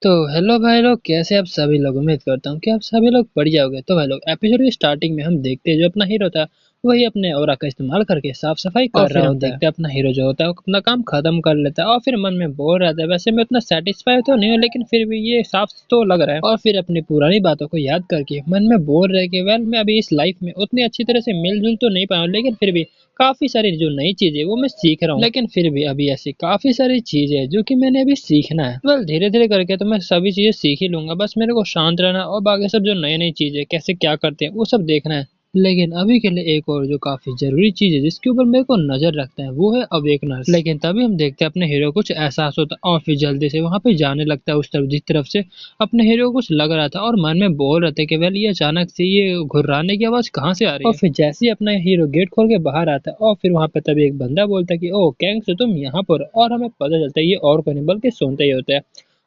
तो हेलो भाई लोग, कैसे आप सभी लोग। उम्मीद करता हूँ कि आप सभी लोग बढ़िया होंगे। तो भाई लोग, एपिसोड की स्टार्टिंग में हम देखते हैं जो अपना हीरो था वही अपने ऑरा का इस्तेमाल करके साफ सफाई कर रहा होता है। देखते हैं अपना हीरो जो होता है वो अपना काम खत्म कर लेता है और फिर मन में बोल रहा था, वैसे मैं उतना सेटिस्फाई तो नहीं हूँ लेकिन फिर भी ये साफ तो लग रहा है। और फिर अपनी पुरानी बातों को याद करके मन में बोल रहा है कि वेल, मैं अभी इस लाइफ में उतनी अच्छी तरह से मिलजुल तो नहीं पाया हूँ लेकिन फिर भी काफी सारी जो नई चीजें वो मैं सीख रहा हूँ। लेकिन फिर भी अभी ऐसी काफी सारी चीजें हैं जो कि मैंने अभी सीखना है। वेल, धीरे धीरे करके तो मैं सभी चीजें सीख ही लूंगा, बस मेरे को शांत रहना और बाकी सब जो नई नई चीजें कैसे क्या करते हैं वो सब देखना है। लेकिन अभी के लिए एक और जो काफी जरूरी चीज है जिसके ऊपर मेरे को नजर रखता है वो है अवेकनर्स। लेकिन तभी हम देखते हैं अपने हीरो को कुछ एहसास होता है और फिर जल्दी से वहां पे जाने लगता है उस तरफ जिस तरफ से अपने हीरो को कुछ लग रहा था और मन में बोल रहे थे कि वेल, ये अचानक से ये घुर्राने की आवाज कहाँ से आ रही है। और फिर जैसे ही अपना हीरो गेट खोल के बाहर आता है और फिर वहां पे तभी एक बंदा बोलता है कि ओ कैंग से तुम यहाँ पर हो। और हमें पता चलता है ये और कोई नहीं बल्कि सोनते ही होता है।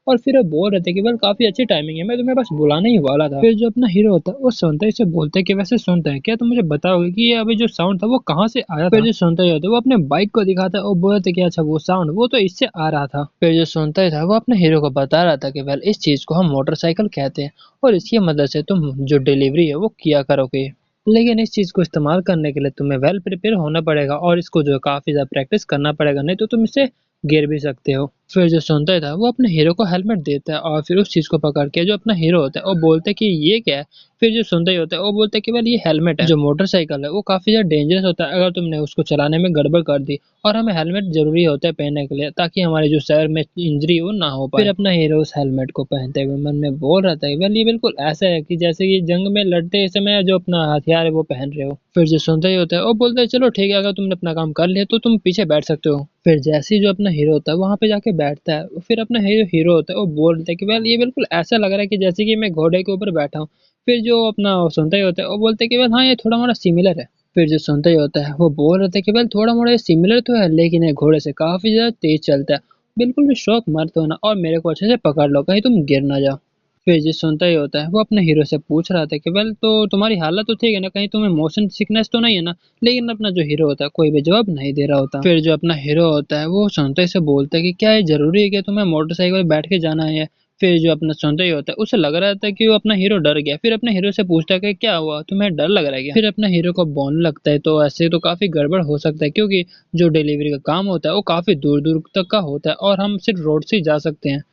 और फिर वो बोल रहे थे कि बल काफी अच्छी टाइमिंग है, मैं तुम्हें बस बुलाने ही वाला था। फिर जो अपना हीरो होता है वो सुनते ही से बोलते है कि वैसे सुनता है क्या, तुम मुझे बताओगे कि ये अभी जो साउंड था वो कहाँ से आया था। फिर जो सुनता ही होता है वो अपने बाइक को दिखाता है और बोलते कि अच्छा वो साउंड वो तो इससे आ रहा था। फिर जो सुनता ही था वो अपने हीरो को बता रहा था कि वेल, इस चीज को हम मोटरसाइकिल कहते हैं और इसकी मदद से तुम जो डिलीवरी है वो किया करोगे। लेकिन इस चीज को इस्तेमाल करने के लिए तुम्हें वेल प्रिपेयर होना पड़ेगा और इसको जो काफी ज्यादा प्रैक्टिस करना पड़ेगा, नहीं तो तुम इसे गिर भी सकते हो। फिर जो सुनता था वो अपने हीरो को हेलमेट देता है और फिर उस चीज को पकड़ के जो अपना हीरो होता है वो बोलता है कि ये क्या है। फिर जो सुनता ही होता है वो बोलता है कि वेल, ये हेलमेट है। जो मोटरसाइकिल है वो काफी ज्यादा डेंजरस होता है अगर तुमने उसको चलाने में गड़बड़ कर दी, और हमें हेलमेट जरूरी होता है पहनने के लिए ताकि हमारे जो सर में इंजरी वो ना हो पाए। फिर अपना हीरो उस हेलमेट को पहनते हुए मन में बोल रहा था, वेल, ये बिल्कुल ऐसा है कि जैसे कि जंग में लड़ते समय जो अपना हथियार है वो पहन रहे हो। फिर जो सुनता ही होता है वो बोलता है चलो ठीक है, अगर तुमने अपना काम कर लिया तो तुम पीछे बैठ सकते हो। फिर जैसे ही जो अपना हीरो होता है वहां पे जाके बैठता है, फिर अपना हीरो हीरो होता है वो बोलता है कि वेल, ये बिल्कुल ऐसा लग रहा है कि जैसे कि मैं घोड़े के ऊपर बैठा हूँ। फिर जो अपना सुनता ही होता है वो बोलते हैं कि वेल हाँ, ये थोड़ा मोड़ा सिमिलर है। फिर जो सुनता ही होता है वो बोल रहे थे कि वेल, थोड़ा मोड़ा ये सिमिलर तो है लेकिन ये घोड़े से काफी ज्यादा तेज चलता है। बिल्कुल भी शौक मत होना और मेरे को अच्छे से पकड़ लो, कहीं तुम गिर ना जाओ। फिर जो सुनता ही होता है वो अपने हीरो से पूछ रहा था कि वेल, तो तुम्हारी हालत तो ठीक है ना, कहीं तुम्हें मोशन सिकनेस तो नहीं है ना। लेकिन अपना जो हीरो होता है कोई भी जवाब नहीं दे रहा होता। फिर जो अपना हीरो होता है वो सुनते ही से बोलता है कि क्या ये जरूरी है कि तुम्हें मोटरसाइकिल पर बैठ के जाना है। फिर जो अपना सुनते ही होता है उसे लग रहा था कि वो अपना हीरो डर गया। फिर अपने हीरो से पूछता है कि क्या हुआ, तुम्हें डर लग रहा है क्या। फिर अपना हीरो को बोलने लगता है तो ऐसे तो काफी गड़बड़ हो सकता है क्योंकि जो डिलीवरी का काम होता है वो काफी दूर दूर तक का होता है और हम सिर्फ रोड से ही जा सकते हैं।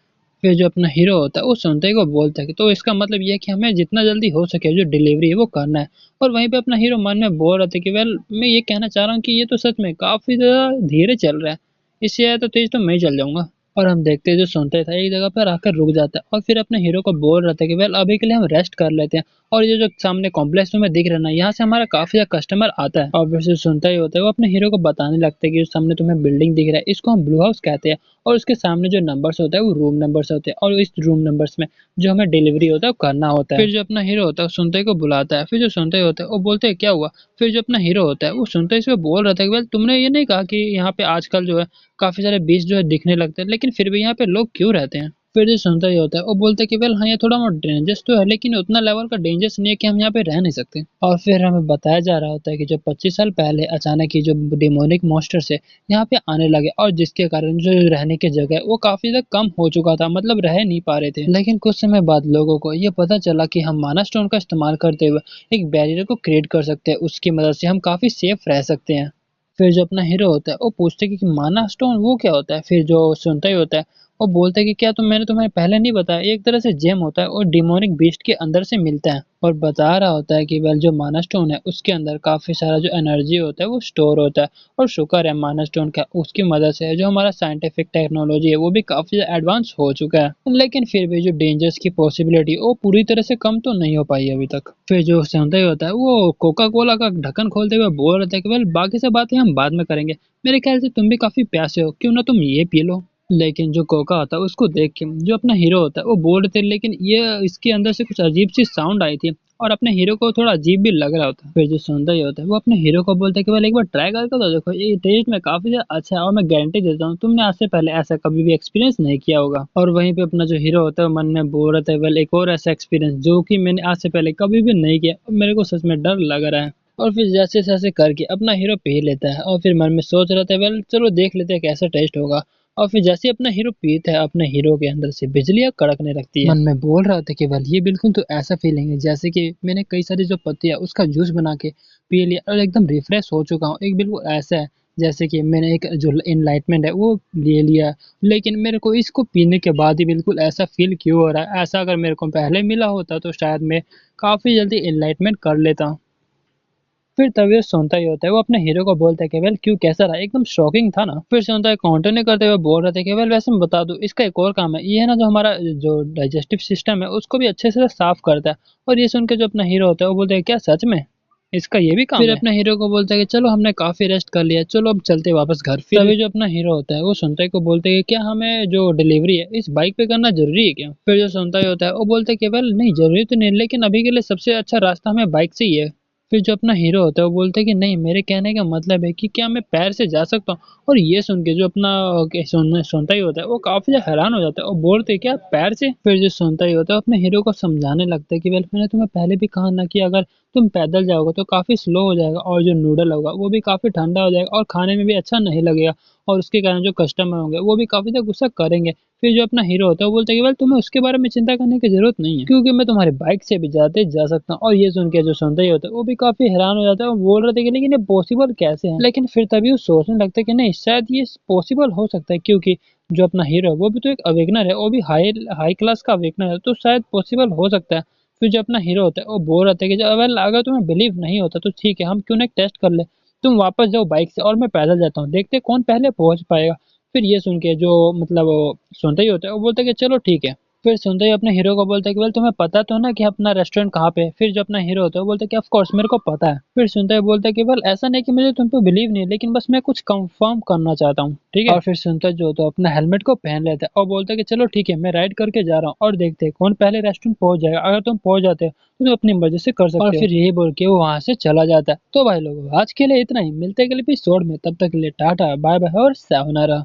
फिर जो अपना हीरो होता है वो सुनते ही को बोलता है कि तो इसका मतलब ये है कि हमें जितना जल्दी हो सके जो डिलीवरी है वो करना है। और वहीं पे अपना हीरो मन में बोल रहा था कि वेल, मैं ये कहना चाह रहा हूँ कि ये तो सच में काफी ज्यादा धीरे चल रहा है, इससे ज्यादा तो तेज तो मैं ही चल जाऊंगा। और हम देखते हैं जो सुनते था एक जगह पर आकर रुक जाता है और फिर अपने हीरो को बोल रहा था कि वेल, अभी के लिए हम रेस्ट कर लेते हैं। और ये जो सामने कॉम्प्लेक्स में दिख रहा है ना, यहाँ से हमारा काफी ज्यादा कस्टमर आता है। और वैसे सुनता ही होता है वो अपने हीरो को बताने लगता है कि जो सामने तुम्हें बिल्डिंग दिख रहा है इसको हम ब्लू हाउस कहते हैं। और उसके सामने जो नंबर्स होता है वो रूम नंबर्स होते हैं और इस रूम नंबर्स में जो हमें डिलीवरी होता है वो करना होता है। फिर जो अपना हीरो होता है वो सुनते ही को बुलाता है। फिर जो सुनते ही होता है वो बोलते हैं क्या हुआ। फिर जो अपना हीरो होता है वो सुनते ही से बोल रहा था कि वेल, तुमने ये नहीं कहा कि यहाँ पे आजकल जो है काफी सारे बीच जो है दिखने लगते हैं, लेकिन फिर भी यहाँ पे लोग क्यों रहते हैं। फिर जो सुनता ही होता है वो बोलता है कि वेल हाँ, ये थोड़ा बहुत डेंजरस तो है लेकिन उतना लेवल का डेंजरस नहीं है कि हम यहाँ पे रह नहीं सकते। और फिर हमें बताया जा रहा होता है कि जो 25 साल पहले अचानक ही जो डिमोनिक मॉन्स्टर्स है यहाँ पे आने लगे और जिसके कारण जो रहने की जगह है वो काफी ज्यादा कम हो चुका था, मतलब रह नहीं पा रहे थे। लेकिन कुछ समय बाद लोगों को ये पता चला कि हम माना स्टोन का इस्तेमाल करते हुए एक बैरियर को क्रिएट कर सकते हैं, उसकी मदद से हम काफी सेफ रह सकते हैं। फिर जो अपना हीरो होता है वो पूछते हैं कि माना स्टोन वो क्या होता है। फिर जो सुनता ही होता है वो बोलता है कि क्या मैंने तुम्हें पहले नहीं बताया, ये एक तरह से जेम होता है और डिमोनिक बीस्ट के अंदर से मिलता है। और बता रहा होता है कि वेल, जो माना स्टोन है उसके अंदर काफी सारा जो एनर्जी होता है वो स्टोर होता है। और शुक्र है माना स्टोन का, उसकी मदद से जो हमारा साइंटिफिक टेक्नोलॉजी है वो भी काफी एडवांस हो चुका है, लेकिन फिर भी जो डेंजर्स की पॉसिबिलिटी वो पूरी तरह से कम तो नहीं हो पाई अभी तक। फिर जो सुनता ही होता है वो कोका कोला का ढक्कन खोलते हुए बोल रहा था कि वेल, बाकी सब बातें हम बाद में करेंगे, मेरे ख्याल से तुम भी काफी प्यासे हो, क्यों ना तुम ये पी लो। लेकिन जो कोका होता है उसको देख के जो अपना हीरो होता है वो बोल रहे थे लेकिन ये इसके अंदर से कुछ अजीब सी साउंड आई थी और अपने हीरो को थोड़ा अजीब भी लग रहा होता है। फिर जो सुनता ही होता है वो अपने हीरो को बोलता है कि भाई एक बार ट्राई करके तो देखो, ये टेस्ट में काफी ज्यादा अच्छा है और मैं गारंटी देता हूँ तुमने आज से पहले ऐसा कभी भी एक्सपीरियंस नहीं किया होगा। और वहीं पे अपना जो हीरो होता है मन में बोल रहा था वेल, एक और ऐसा एक्सपीरियंस जो कि मैंने आज से पहले कभी भी नहीं किया और मेरे को सच में डर लग रहा है। और फिर जैसे जैसे करके अपना हीरो पी लेता है और फिर मन में सोच रहा था वेल, चलो देख लेते हैं कैसा टेस्ट होगा। और फिर जैसे अपना हीरो पीता है, अपने हीरो के अंदर से बिजलियां कड़कने लगती है। मन में बोल रहा था केवल ये बिल्कुल तो ऐसा फीलिंग है जैसे कि मैंने कई सारी जो पत्ती है उसका जूस बना के पी लिया और एकदम रिफ्रेश हो चुका हूँ। एक बिल्कुल ऐसा है जैसे कि मैंने एक जो इनलाइटमेंट है वो ले लिया, लेकिन मेरे को इसको पीने के बाद ही बिल्कुल ऐसा फील क्यों हो रहा है। ऐसा अगर मेरे को पहले मिला होता तो शायद मैं काफी जल्दी इनलाइटमेंट कर लेता। फिर तबीयत सोनता ही होता है, वो अपने हीरो को बोलता है केवल क्यों कैसा रहा, एकदम शॉकिंग था ना। फिर सोनता है काउंटर करते हुए बोल रहे थे केवल वैसे मैं बता दूं इसका एक और काम है, ये है ना जो हमारा जो डाइजेस्टिव सिस्टम है उसको भी अच्छे से साफ करता है। और ये सुन के जो अपना हीरो होता है वो बोलते हैं क्या सच में इसका ये भी काम फिर है? अपने हीरो को बोलता है कि चलो हमने काफी रेस्ट कर लिया, चलो अब चलते हैं वापस घर। फिर तभी जो अपना हीरो होता है वो सुनता को बोलते हैं कि क्या हमें जो डिलीवरी है इस बाइक पे करना जरूरी है क्या? फिर जो सुनता होता है वो बोलते हैं केवल नहीं जरूरी तो नहीं, लेकिन अभी के लिए सबसे अच्छा रास्ता हमें बाइक से ही है। फिर जो अपना हीरो होता है वो बोलता है कि नहीं मेरे कहने का मतलब है कि क्या मैं पैर से जा सकता हूँ। और ये सुन के जो अपना सुनता ही होता है वो काफी हैरान हो जाता है और बोलते हैं क्या पैर से? फिर जो सुनता ही होता है अपने हीरो को समझाने लगता है कि वेल मैंने तुम्हें पहले भी कहा ना कि अगर तुम पैदल जाओगे तो काफी स्लो हो जाएगा और जो नूडल होगा वो भी काफी ठंडा हो जाएगा और खाने में भी अच्छा नहीं लगेगा, और उसके कारण जो कस्टमर होंगे वो भी काफी ज्यादा गुस्सा करेंगे। फिर जो अपना हीरो होता है वो बोलता है कि वेल तुम्हें उसके बारे में चिंता करने की जरूरत नहीं है क्योंकि मैं तुम्हारी बाइक से भी जाते जा सकता हूँ। और ये सुन के जो सुनता ही होता है वो भी काफी हैरान हो जाता है और बोल रहे थे कि लेकिन ये पॉसिबल कैसे है। लेकिन फिर तभी वो सोचने लगता है कि नहीं शायद ये पॉसिबल हो सकता है क्योंकि जो अपना हीरो है वो भी तो एक अवेकनर है, वो भी हाई हाई क्लास का अवेकनर है, तो शायद पॉसिबल हो सकता है। फिर जो अपना हीरो होता है वो बोल रहा था कि वेल अगर तुम्हें बिलीव नहीं होता तो ठीक है हम क्यों ना एक टेस्ट कर ले, तुम वापस जाओ बाइक से और मैं पैदल जाता हूँ, देखते कौन पहले पहुंच पाएगा। फिर ये सुन के जो मतलब वो सुनता ही होता है वो बोलता है कि चलो ठीक है। फिर सुनते ही अपने हीरो को बोलता है कि वेल तुम्हें पता तो है ना कि अपना रेस्टोरेंट कहाँ पे है? फिर जो अपना हीरो होता है वो बोलता है कि ऑफ कोर्स मेरे को पता है। फिर सुनते ही बोलता है कि वेल ऐसा नहीं कि मुझे तुम पे बिलीव नहीं है, लेकिन बस मैं कुछ कंफर्म करना चाहता हूँ, ठीक है? और फिर सुनता जो तो अपना हेलमेट को पहन लेता है और बोलता है कि चलो ठीक है मैं राइड करके जा रहा हूँ और देखते हैं कौन पहले रेस्टोरेंट पहुंच जाएगा, अगर तुम पहुंच जाते हो तो तुम अपनी मर्जी से कर सकते हो। और फिर यही बोल के वो वहां से चला जाता है। तो भाई लोग आज के लिए इतना ही, मिलते हैं अगले एपिसोड में, तब तक के लिए टाटा बाय बाय और सायोनारा।